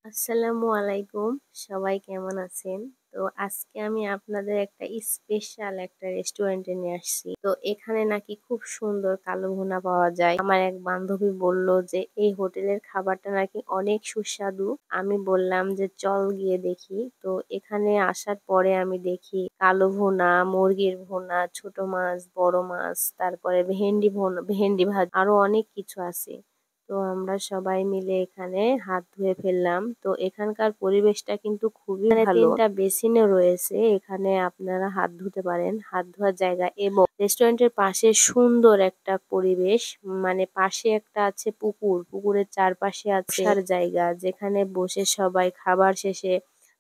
আসসালামু আলাইকুম। সবাই কেমন আছেন? তো আজকে আমি আপনাদের একটা স্পেশাল একটা রেস্টুরেন্টে নিয়ে আসছি। তো এখানে নাকি খুব সুন্দর কালো ভুনা পাওয়া যায়। আমার এক বান্ধবী বলল যে এই হোটেলের খাবারটা নাকি অনেক সুস্বাদু। আমি বললাম যে চল গিয়ে দেখি। তো এখানে আসার পরে আমি দেখি কালো ভুনা, মুরগির ভুনা, ছোট মাছ, বড় মাছ, তারপরে ভেন্ডি ভাজা আরো অনেক কিছু আছে। তো আমরা সবাই মিলে এখানে হাত ধুয়ে ফেললাম। তো এখানকার পরিবেশটা কিন্তু খুবই ভালো। ৩টা বেসিনও রয়েছে। এখানে আপনারা হাত ধুতে পারেন। হাত ধোয়ার জায়গা এবং রেস্টুরেন্টের পাশে সুন্দর একটা পরিবেশ। মানে পাশে একটা আছে পুকুর। পুকুরের চারপাশে আছে বসার জায়গা যেখানে বসে সবাই খাবার শেষে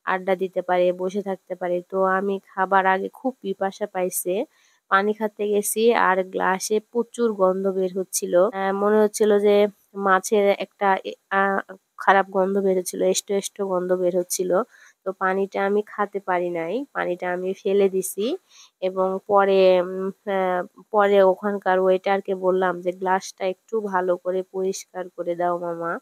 আড্ডা দিতে পারে, বসে থাকতে পারে। তো আমি খাবার আগে খুব পিপাসা পাইছে। পানি খেতে গেছি আর গ্লাসে প্রচুর গন্ধ বের হচ্ছিল। মনে হচ্ছিল যে মাছের একটা খারাপ গন্ধ বেরোচ্ছিল, এষ্টো গন্ধ বের হচ্ছিল। তো পানিটা আমি খেতে পারি নাই, পানিটা আমি ফেলে দিছি এবং পরে ওখানকার ওয়েটারকে বললাম যে গ্লাসটা একটু ভালো করে পরিষ্কার করে দাও মামা।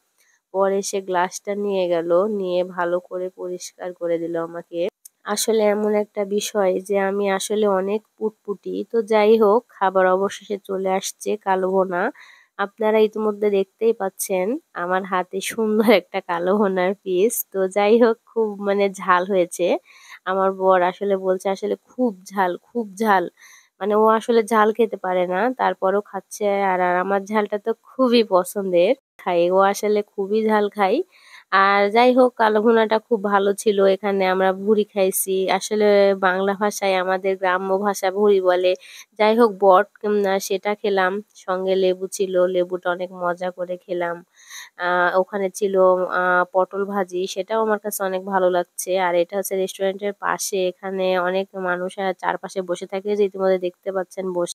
পরে সে গ্লাসটা নিয়ে গেল, নিয়ে ভালো করে পরিষ্কার করে দিল আমাকে। আসলে এমন একটা বিষয় যে আমি আসলে অনেক পুটপুটি। তো যাই হোক, খাবার অবশেষে চলে আসছে কালো ভুনা। আপনারা ইতিমধ্যে দেখতেই পাচ্ছেন আমার হাতে সুন্দর একটা কালো ভুনার পিস। তো যাই হোক, খুব মানে ঝাল হয়েছে। আমার বর আসলে বলছে আসলে খুব ঝাল, খুব ঝাল। মানে ও আসলে ঝাল খেতে পারে না, তারপরও খাচ্ছে। আর আমার ঝালটা তো খুবই পছন্দের, খাই। ও আসলে খুবই ঝাল খাই। আর যাই হোক, কালো ভুনাটা খুব ভালো ছিল। এখানে আমরা ভুড়ি খাইছি। আসলে বাংলা ভাষায় আমাদের গ্রাম্য ভাষা ভুড়ি বলে। যাই হোক, সেটা খেলাম। সঙ্গে লেবু ছিল, লেবুটা অনেক মজা করে খেলাম। ওখানে ছিল পটল ভাজি, সেটাও আমার কাছে অনেক ভালো লাগছে। আর এটা হচ্ছে রেস্টুরেন্টের পাশে। এখানে অনেক মানুষ চারপাশে বসে থাকে, যে ইতিমধ্যে দেখতে পাচ্ছেন বসে।